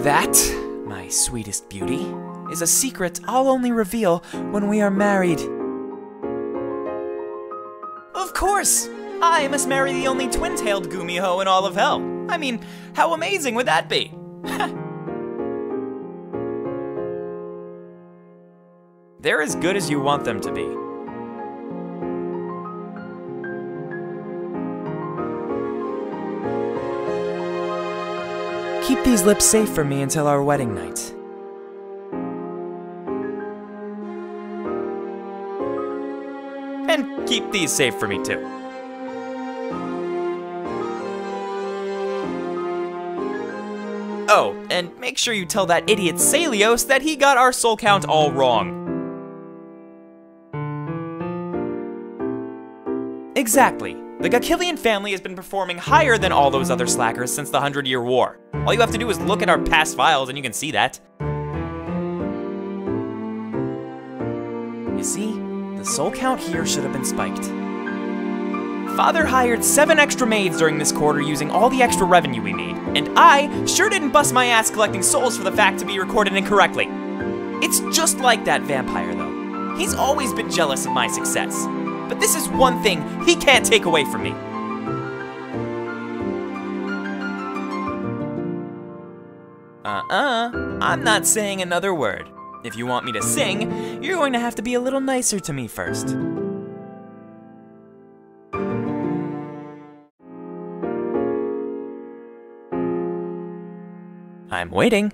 That, my sweetest beauty, is a secret I'll only reveal when we are married. Of course! I must marry the only twin-tailed Gumiho in all of hell. I mean, how amazing would that be? They're as good as you want them to be. Keep these lips safe for me until our wedding night. And keep these safe for me too. Oh, and make sure you tell that idiot Salios that he got our soul count all wrong. Exactly. The Gakillian family has been performing higher than all those other slackers since the 100-Year War. All you have to do is look at our past files and you can see that. You see, the soul count here should have been spiked. Father hired 7 extra maids during this quarter using all the extra revenue we made, and I sure didn't bust my ass collecting souls for the fact to be recorded incorrectly. It's just like that vampire though. He's always been jealous of my success. But this is one thing he can't take away from me. I'm not saying another word. If you want me to sing, you're going to have to be a little nicer to me first. I'm waiting.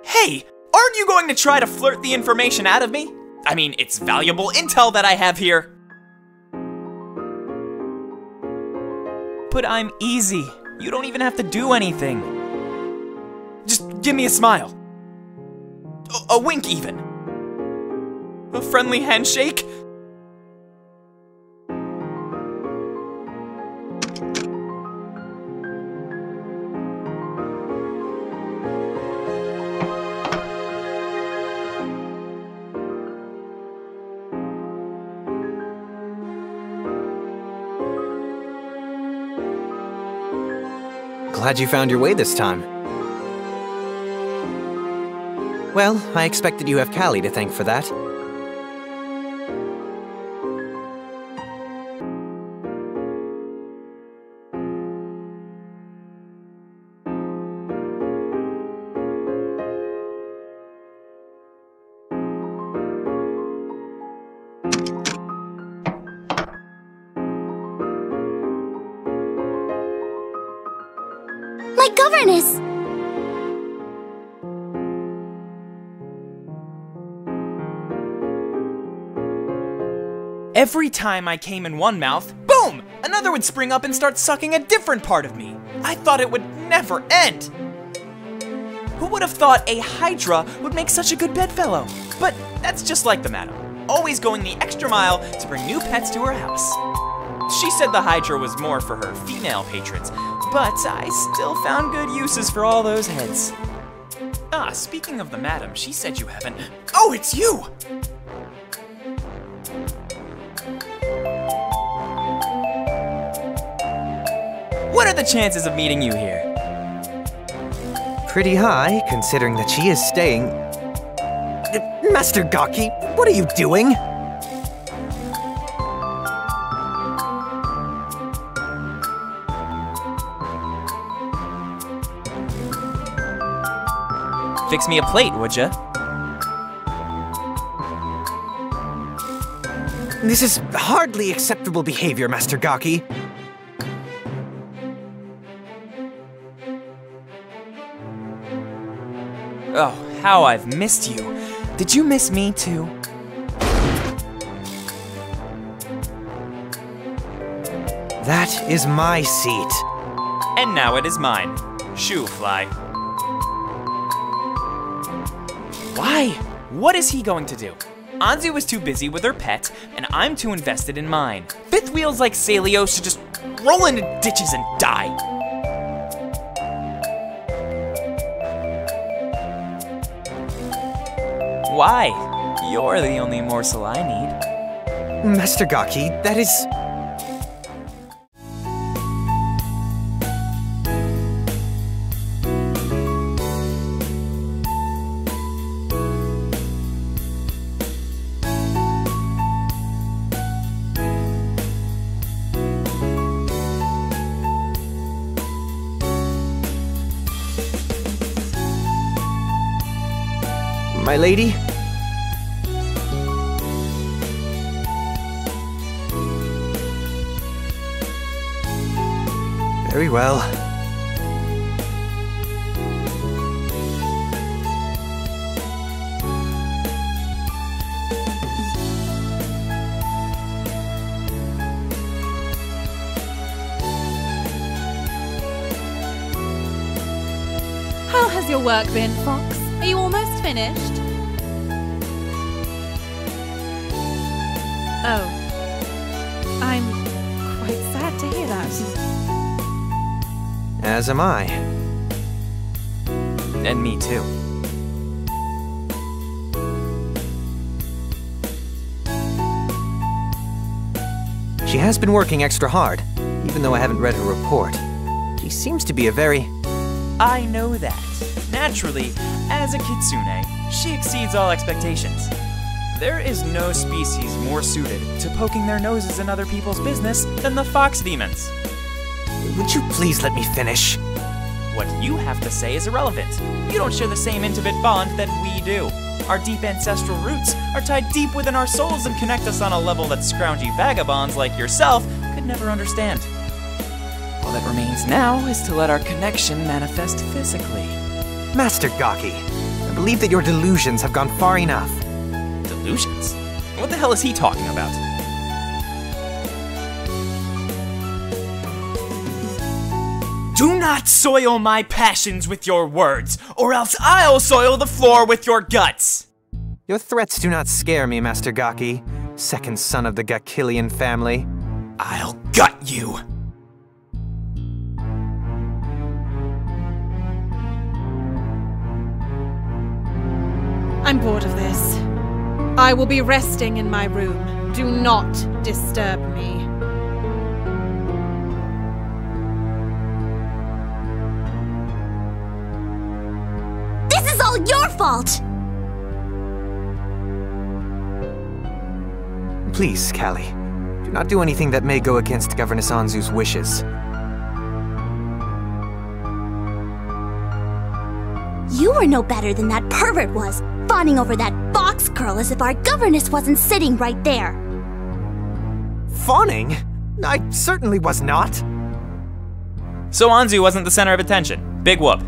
Hey! Aren't you going to try to flirt the information out of me? I mean, it's valuable intel that I have here. But I'm easy. You don't even have to do anything. Just give me a smile. A wink even. A friendly handshake. Glad you found your way this time. Well, I expected you have Callie to thank for that. My governess! Every time I came in one mouth, boom! Another would spring up and start sucking a different part of me. I thought it would never end. Who would have thought a Hydra would make such a good bedfellow? But that's just like the madam, always going the extra mile to bring new pets to her house. She said the Hydra was more for her female patrons, but I still found good uses for all those heads. Ah, speaking of the madam, she said you haven't... Oh, it's you! What are the chances of meeting you here? Pretty high, considering that she is staying... Master Gaki, what are you doing? Fix me a plate, would ya? This is hardly acceptable behavior, Master Gaki. Oh, how I've missed you. Did you miss me too? That is my seat. And now it is mine. Shoo, fly. Why? What is he going to do? Anzu is too busy with her pet, and I'm too invested in mine. Fifth wheels like Salios should just roll into ditches and die. Why? You're the only morsel I need. Master Gaki, that is... my lady? Very well. How has your work been, Fox? Are you almost finished? Oh. I'm quite sad to hear that. As am I. And me too. She has been working extra hard, even though I haven't read her report. She seems to be a very... I know that. Naturally, as a kitsune, she exceeds all expectations. There is no species more suited to poking their noses in other people's business than the fox demons. Would you please let me finish? What you have to say is irrelevant. You don't share the same intimate bond that we do. Our deep ancestral roots are tied deep within our souls and connect us on a level that scroungy vagabonds like yourself could never understand. All that remains now is to let our connection manifest physically. Master Gaki, I believe that your delusions have gone far enough. Delusions? What the hell is he talking about? Do not soil my passions with your words, or else I'll soil the floor with your guts! Your threats do not scare me, Master Gaki, second son of the Gakillian family. I'll gut you! I'm bored of this. I will be resting in my room. Do not disturb me. This is all your fault! Please, Callie, do not do anything that may go against Governess Anzu's wishes. You were no better than that pervert was, fawning over that fox girl as if our governess wasn't sitting right there. Fawning? I certainly was not. So Anzu wasn't the center of attention. Big whoop.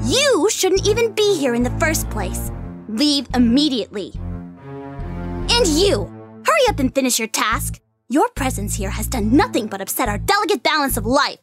You shouldn't even be here in the first place. Leave immediately. And you! Hurry up and finish your task. Your presence here has done nothing but upset our delicate balance of life.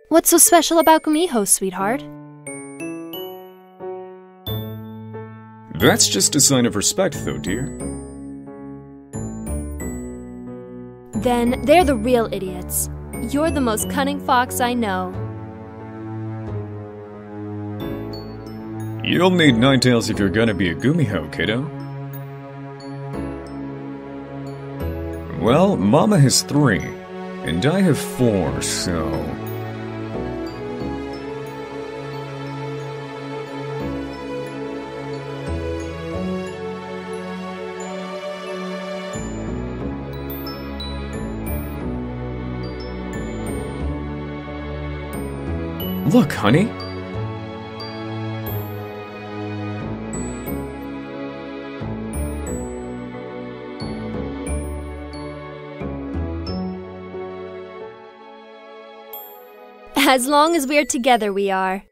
What's so special about Gumiho, sweetheart? That's just a sign of respect, though, dear. Then they're the real idiots. You're the most cunning fox I know. You'll need 9 tails if you're gonna be a Gumiho, kiddo. Well, Mama has 3, and I have 4, so... Look, honey. As long as we're together, we are.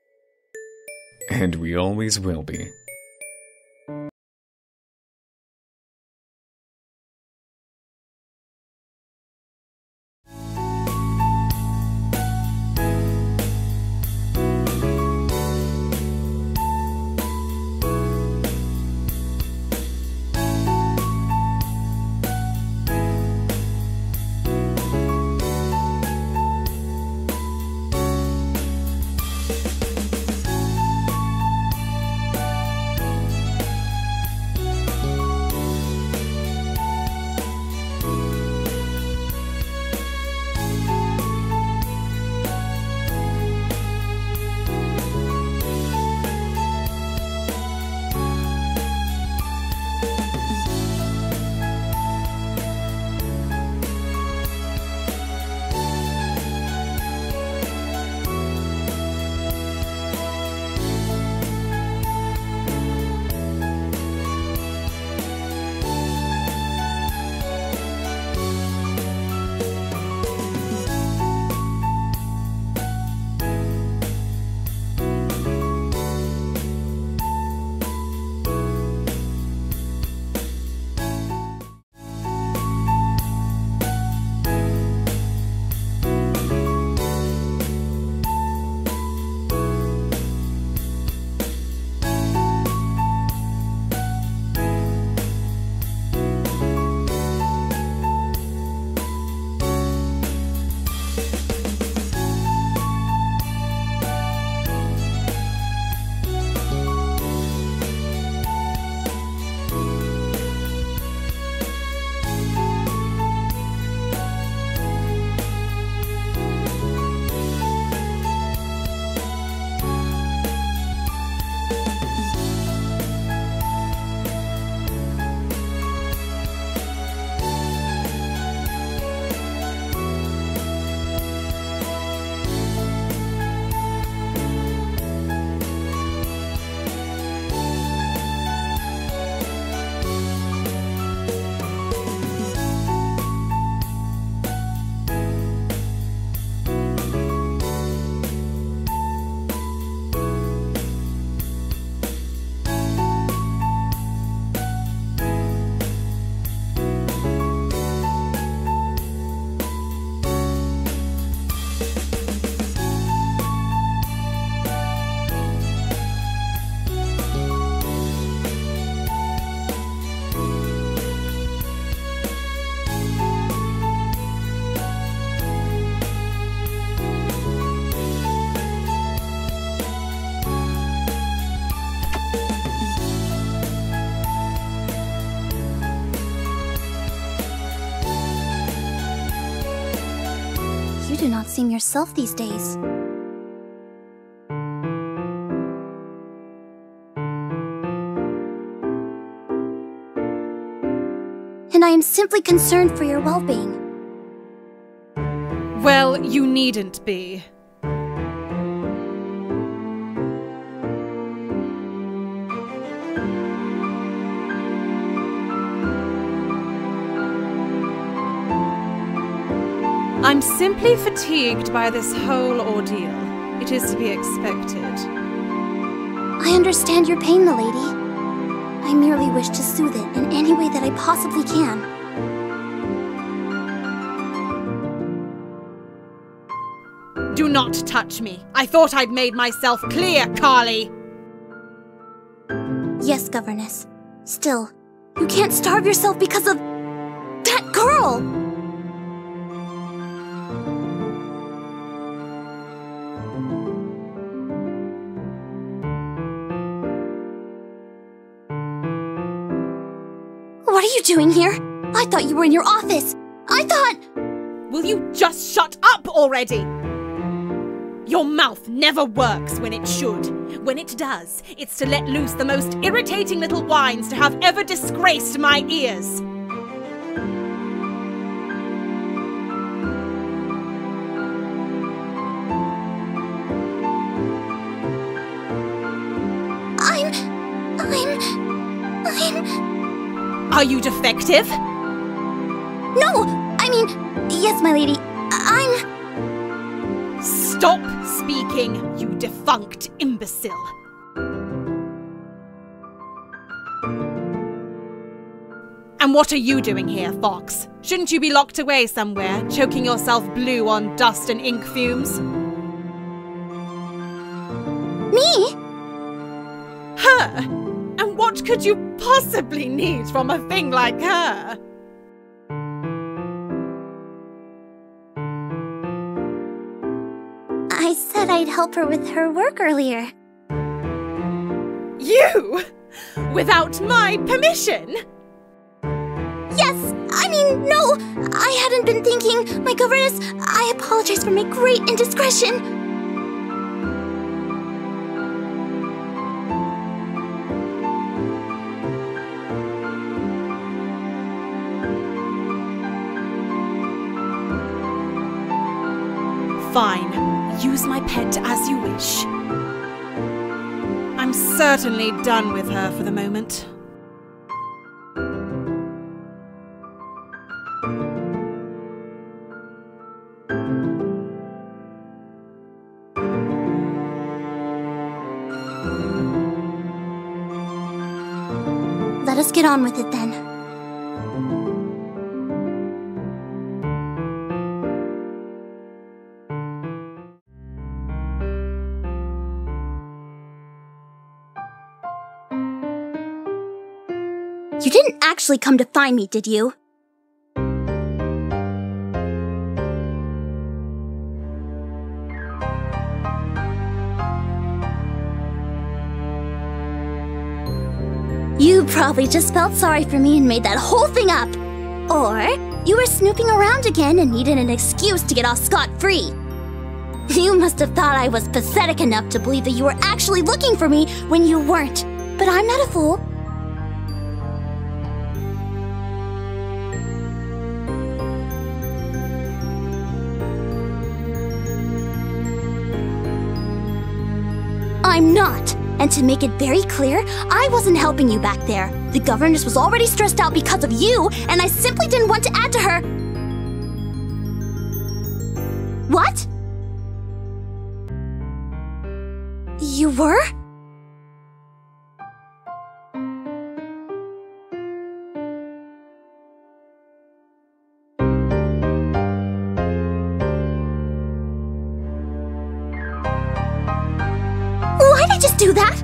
And we always will be. You do not seem yourself these days. And I am simply concerned for your well-being. Well, you needn't be. I'm simply fatigued by this whole ordeal. It is to be expected. I understand your pain, milady. I merely wish to soothe it in any way that I possibly can. Do not touch me. I thought I'd made myself clear, Carly. Yes, Governess. Still, you can't starve yourself because of that girl! What are you doing here? I thought you were in your office. I thought... Will you just shut up already? Your mouth never works when it should. When it does, it's to let loose the most irritating little whines to have ever disgraced my ears. Are you defective? No! I mean, yes, my lady. Stop speaking, you defunct imbecile. And what are you doing here, Fox? Shouldn't you be locked away somewhere, choking yourself blue on dust and ink fumes? Me? Her? And what could you possibly need from a thing like her? I said I'd help her with her work earlier. You? Without my permission? Yes! I mean, no! I hadn't been thinking. My governess, I apologize for my great indiscretion. Fine. Use my pet as you wish. I'm certainly done with her for the moment. Let us get on with it then. You didn't actually come to find me, did you? You probably just felt sorry for me and made that whole thing up. Or you were snooping around again and needed an excuse to get off scot-free. You must have thought I was pathetic enough to believe that you were actually looking for me when you weren't. But I'm not a fool. I'm not. And to make it very clear, I wasn't helping you back there. The governess was already stressed out because of you, and I simply didn't want to add to her. What? You were? Why'd I just do that?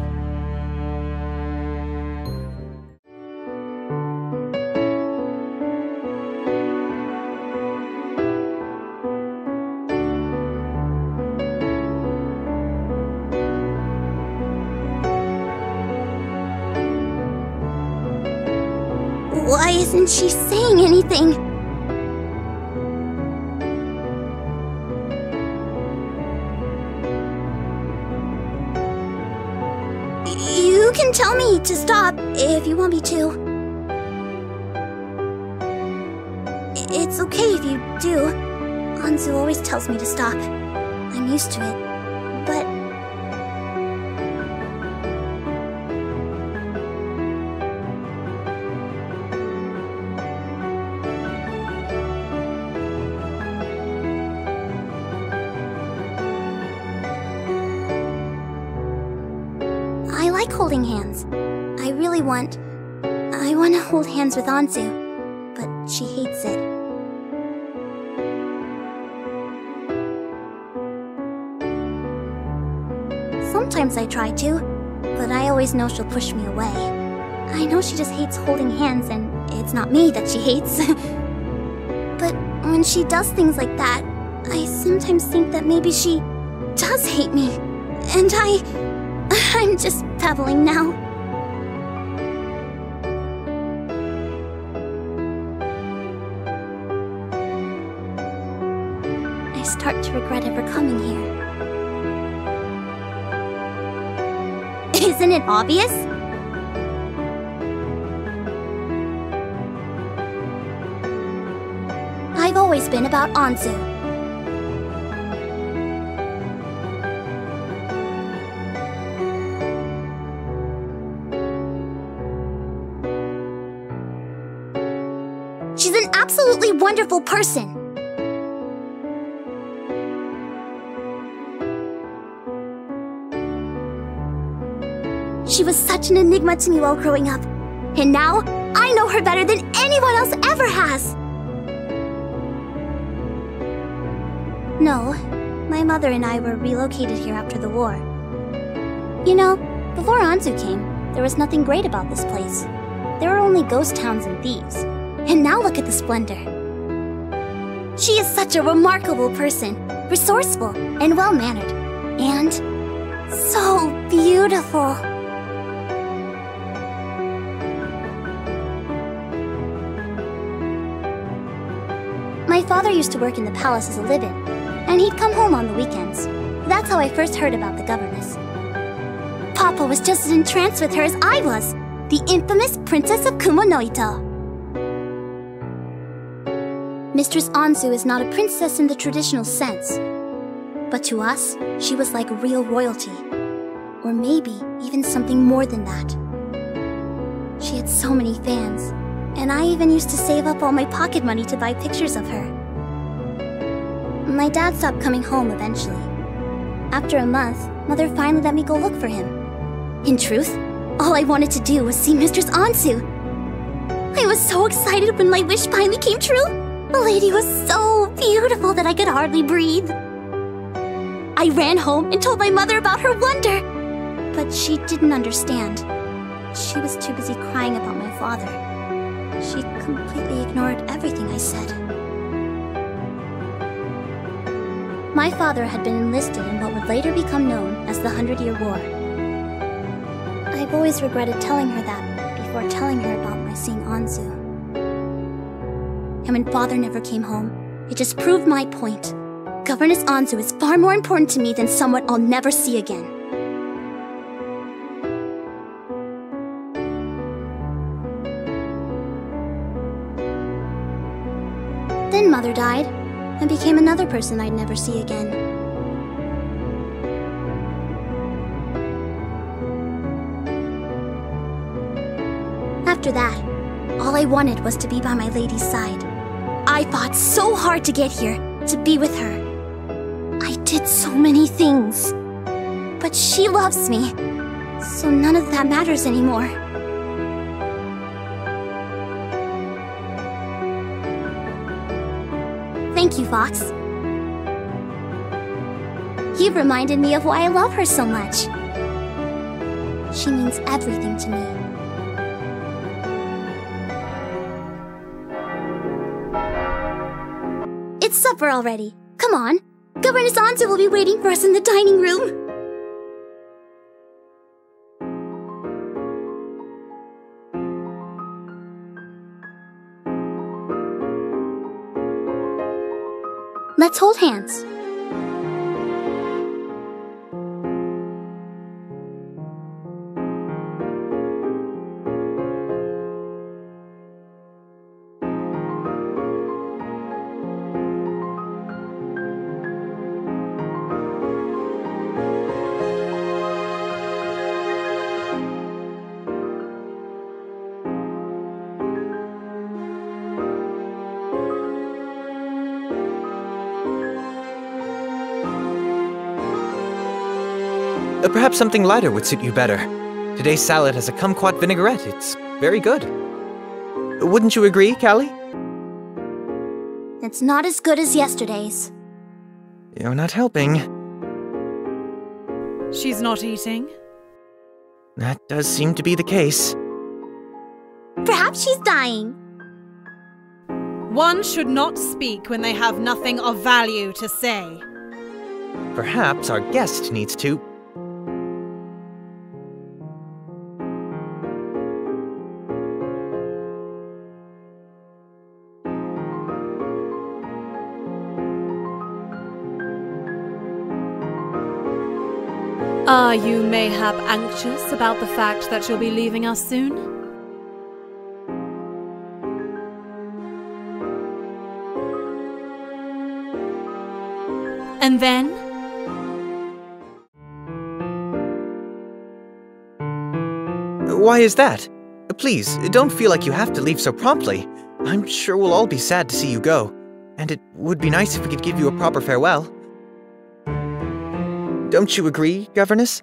Why isn't she saying anything? You can tell me to stop if you want me to. It's okay if you do. Anzu always tells me to stop. I'm used to it. But... I like holding hands. I really want... I want to hold hands with Anzu, but she hates it. Sometimes I try to, but I always know she'll push me away. I know she just hates holding hands, and it's not me that she hates. But when she does things like that, I sometimes think that maybe she does hate me. And I'm just babbling now. I start to regret ever coming here. Isn't it obvious? I've always been about Anzu. She's an absolutely wonderful person. She was such an enigma to me while growing up, and now I know her better than anyone else ever has. No, my mother and I were relocated here after the war. You know, before Anzu came, there was nothing great about this place. There were only ghost towns and thieves. And now look at the splendor. She is such a remarkable person, resourceful and well-mannered, and so beautiful. My father used to work in the palace as a live-in, and he'd come home on the weekends. That's how I first heard about the governess. Papa was just as entranced with her as I was, the infamous Princess of Kumonoito. Mistress Anzu is not a princess in the traditional sense, but to us, she was like real royalty, or maybe even something more than that. She had so many fans, and I even used to save up all my pocket money to buy pictures of her. My dad stopped coming home eventually. After a month, Mother finally let me go look for him. In truth, all I wanted to do was see Mistress Anzu. I was so excited when my wish finally came true. The lady was so beautiful that I could hardly breathe. I ran home and told my mother about her wonder, but she didn't understand. She was too busy crying about my father. She completely ignored everything I said. My father had been enlisted in what would later become known as the 100-Year War. I've always regretted telling her that before telling her about my seeing Anzu. And when father never came home, it just proved my point. Governess Anzu is far more important to me than someone I'll never see again. Then Mother died, and became another person I'd never see again. After that, all I wanted was to be by my lady's side. I fought so hard to get here, to be with her. I did so many things. But she loves me, so none of that matters anymore. Thank you, Fox. You've reminded me of why I love her so much. She means everything to me. It's supper already. Come on. Governess Anzu will be waiting for us in the dining room. Let's hold hands. Perhaps something lighter would suit you better. Today's salad has a kumquat vinaigrette. It's very good. Wouldn't you agree, Callie? It's not as good as yesterday's. You're not helping. She's not eating? That does seem to be the case. Perhaps she's dying. One should not speak when they have nothing of value to say. Perhaps our guest needs to. Are you mayhap anxious about the fact that you'll be leaving us soon? And then? Why is that? Please, don't feel like you have to leave so promptly. I'm sure we'll all be sad to see you go, and it would be nice if we could give you a proper farewell. Don't you agree, Governess?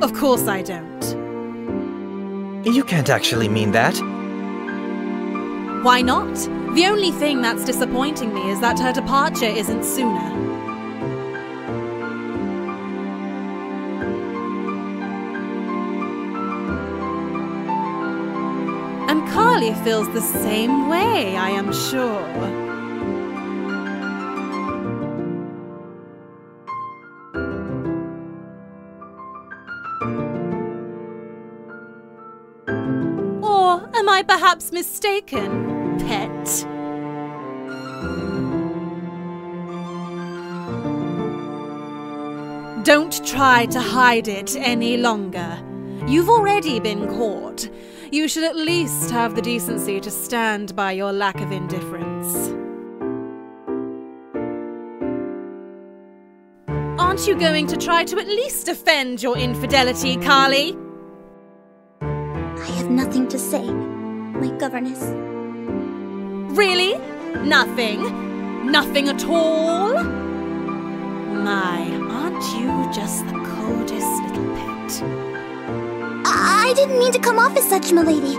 Of course I don't. You can't actually mean that. Why not? The only thing that's disappointing me is that her departure isn't sooner. And Carly feels the same way, I am sure. Or am I perhaps mistaken, pet? Don't try to hide it any longer. You've already been caught. You should at least have the decency to stand by your lack of indifference. Aren't you going to try to at least defend your infidelity, Carly? I have nothing to say, my governess. Really? Nothing? Nothing at all? My, aren't you just the coldest little pet? I didn't mean to come off as such, milady.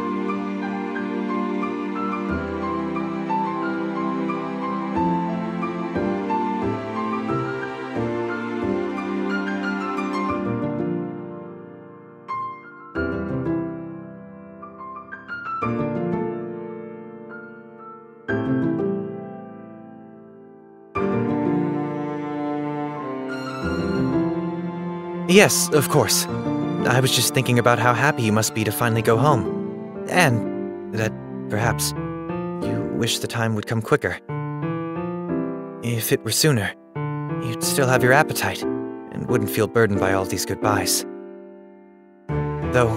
Yes, of course. I was just thinking about how happy you must be to finally go home. And that, perhaps, you wish the time would come quicker. If it were sooner, you'd still have your appetite, and wouldn't feel burdened by all these goodbyes. Though,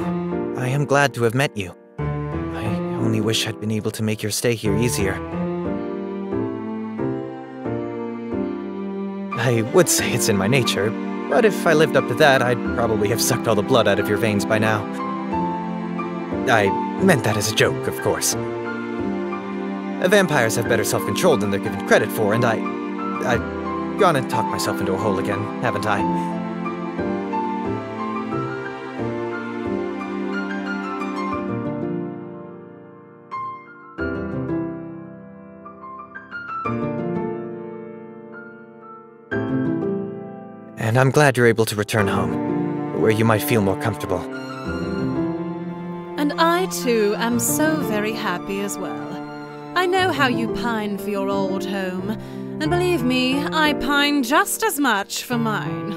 I am glad to have met you. I only wish I'd been able to make your stay here easier. I would say it's in my nature, but if I lived up to that, I'd probably have sucked all the blood out of your veins by now. I meant that as a joke, of course. Vampires have better self-control than they're given credit for, and I've gone and talked myself into a hole again, haven't I? And I'm glad you're able to return home, where you might feel more comfortable. And I, too, am so very happy as well. I know how you pine for your old home, and believe me, I pine just as much for mine.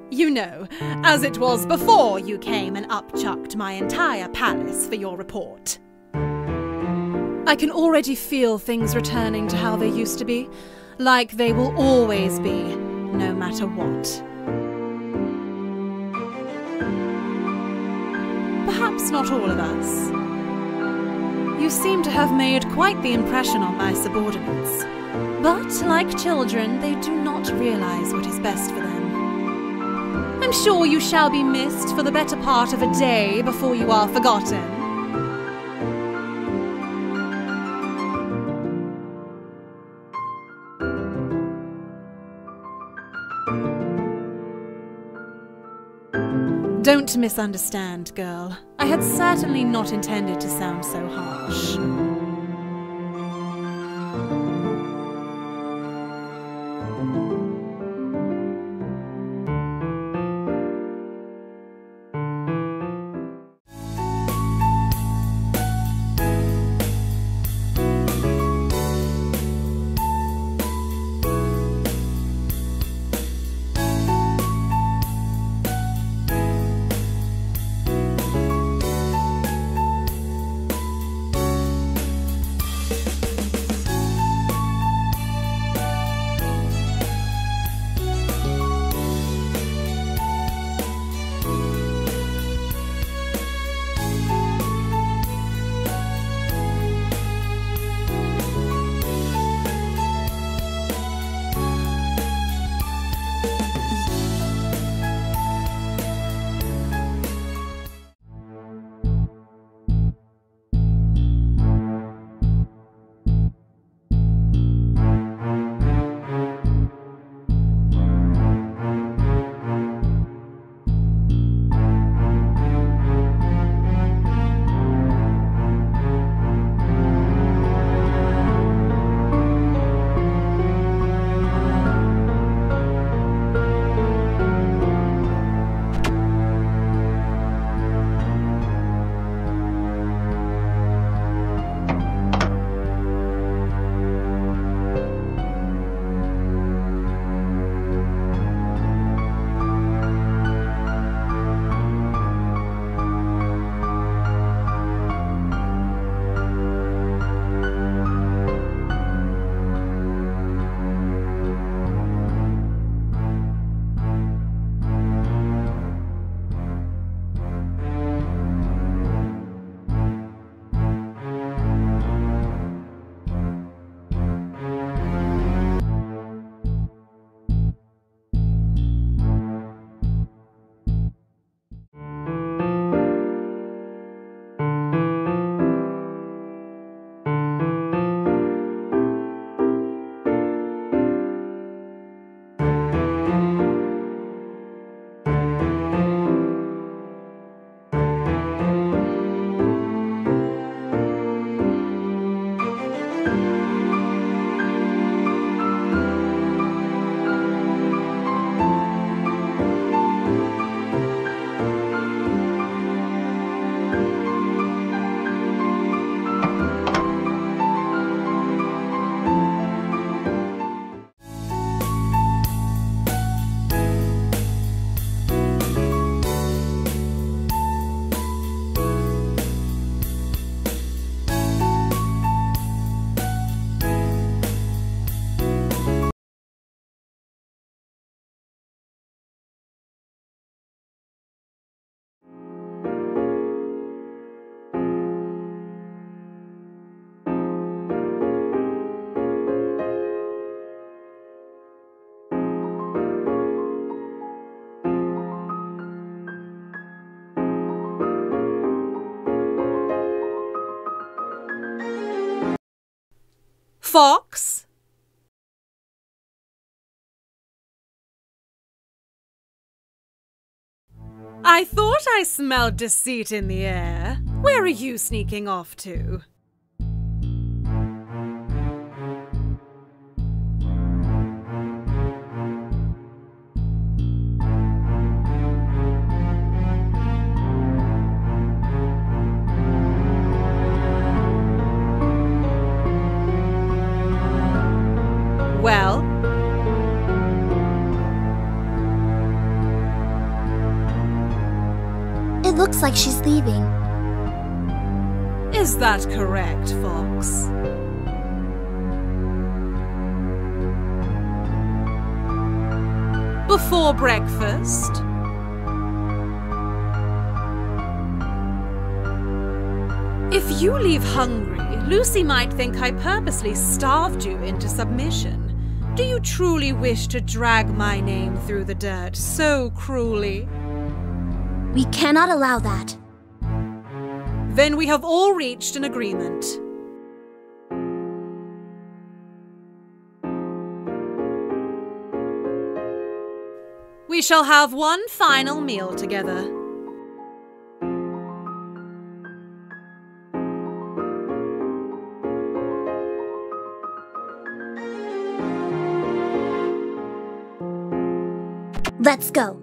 You know, as it was before you came and upchucked my entire palace for your report. I can already feel things returning to how they used to be, like they will always be, no matter what. Perhaps not all of us. You seem to have made quite the impression on my subordinates. But, like children, they do not realize what is best for them. I'm sure you shall be missed for the better part of a day before you are forgotten. Don't misunderstand, girl. I had certainly not intended to sound so harsh. Fox? I thought I smelled deceit in the air. Where are you sneaking off to? Well? It looks like she's leaving. Is that correct, Fox? Before breakfast? If you leave hungry, Lucy might think I purposely starved you into submission. Do you truly wish to drag my name through the dirt so cruelly? We cannot allow that. Then we have all reached an agreement. We shall have one final meal together. Let's go.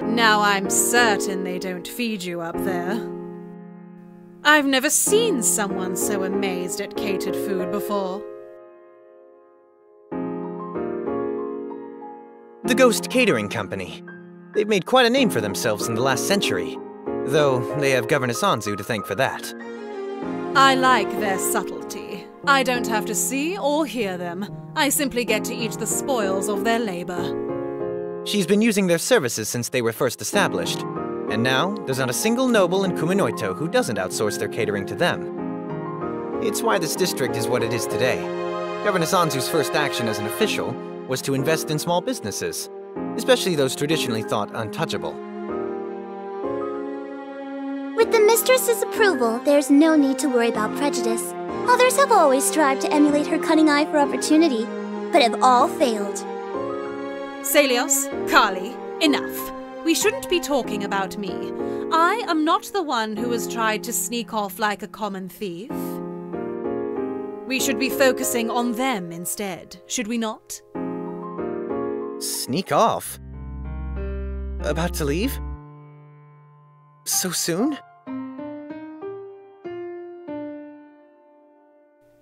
Now I'm certain they don't feed you up there. I've never seen someone so amazed at catered food before. The Ghost Catering Company. They've made quite a name for themselves in the last century, though they have Governess Anzu to thank for that. I like their subtlety. I don't have to see or hear them. I simply get to eat the spoils of their labor. She's been using their services since they were first established, and now there's not a single noble in Kumanoito who doesn't outsource their catering to them. It's why this district is what it is today. Governess Anzu's first action as an official was to invest in small businesses, especially those traditionally thought untouchable. With the mistress's approval, there's no need to worry about prejudice. Others have always strived to emulate her cunning eye for opportunity, but have all failed. Celios, Kali, enough. We shouldn't be talking about me. I am not the one who has tried to sneak off like a common thief. We should be focusing on them instead, should we not? Sneak off? About to leave? So soon?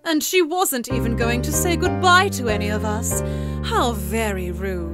And she wasn't even going to say goodbye to any of us. How very rude.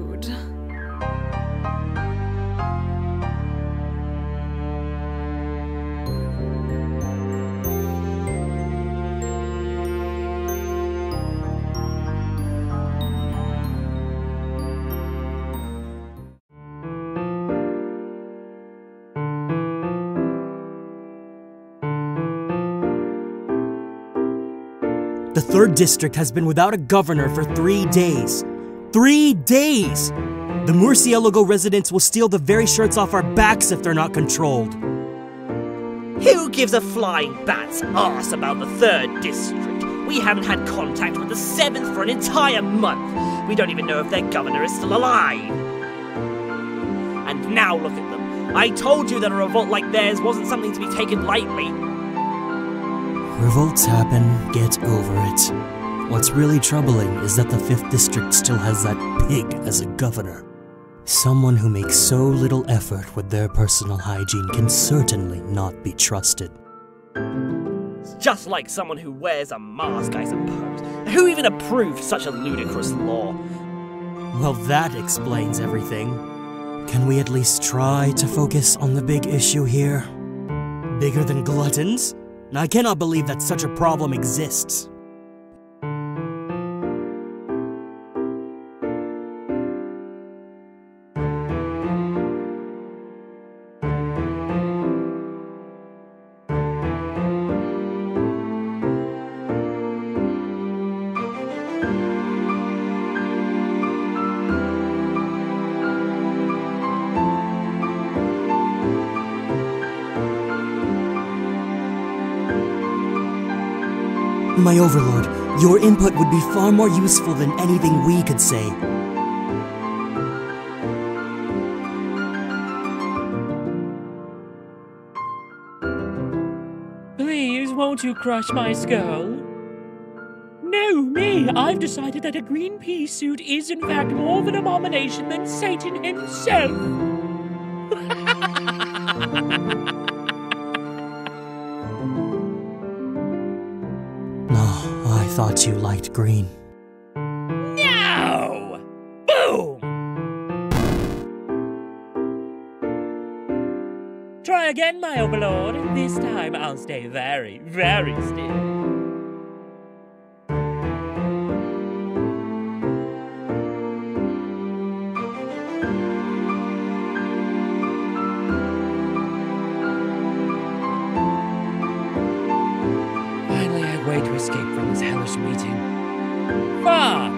The 3rd District has been without a governor for 3 days. 3 days! The Murcielago residents will steal the very shirts off our backs if they're not controlled. Who gives a flying bat's arse about the 3rd District? We haven't had contact with the 7th for an entire month. We don't even know if their governor is still alive. And now look at them. I told you that a revolt like theirs wasn't something to be taken lightly. Revolts happen, get over it. What's really troubling is that the 5th District still has that pig as a governor. Someone who makes so little effort with their personal hygiene can certainly not be trusted. It's just like someone who wears a mask, I suppose. Who even approved such a ludicrous law? Well, that explains everything. Can we at least try to focus on the big issue here? Bigger than gluttons? I cannot believe that such a problem exists. My overlord, your input would be far more useful than anything we could say. Please, won't you crush my skull? No, me! I've decided that a green pea suit is in fact more of an abomination than Satan himself! I thought you liked green. No! Boom! Try again, my overlord. This time I'll stay very, very still. Finally, I wait to escape from this hellish meeting. Fox!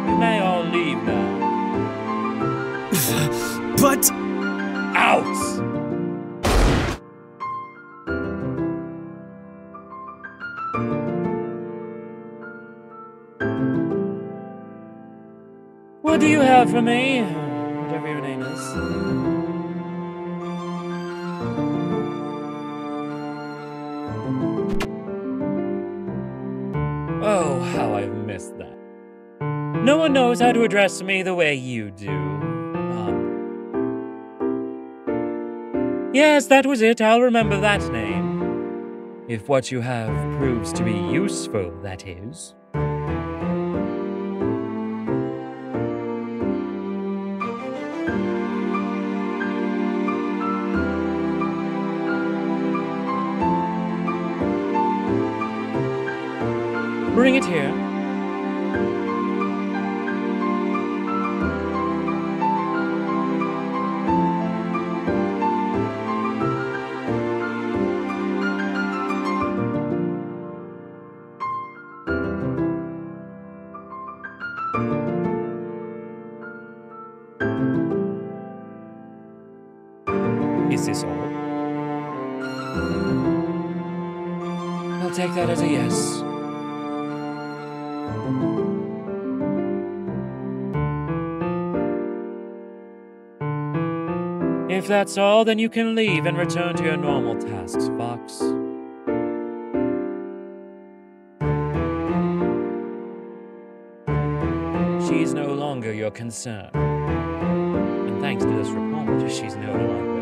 You may all leave now. But... Out! What do you have for me? Whatever your name is. Oh, how I've missed that. No one knows how to address me the way you do. Yes, that was it. I'll remember that name. If what you have proves to be useful, that is. Bring it here. Is this all? I'll take that as a yes. If that's all, then you can leave and return to your normal tasks, Fox. She's no longer your concern. And thanks to this report, she's no longer.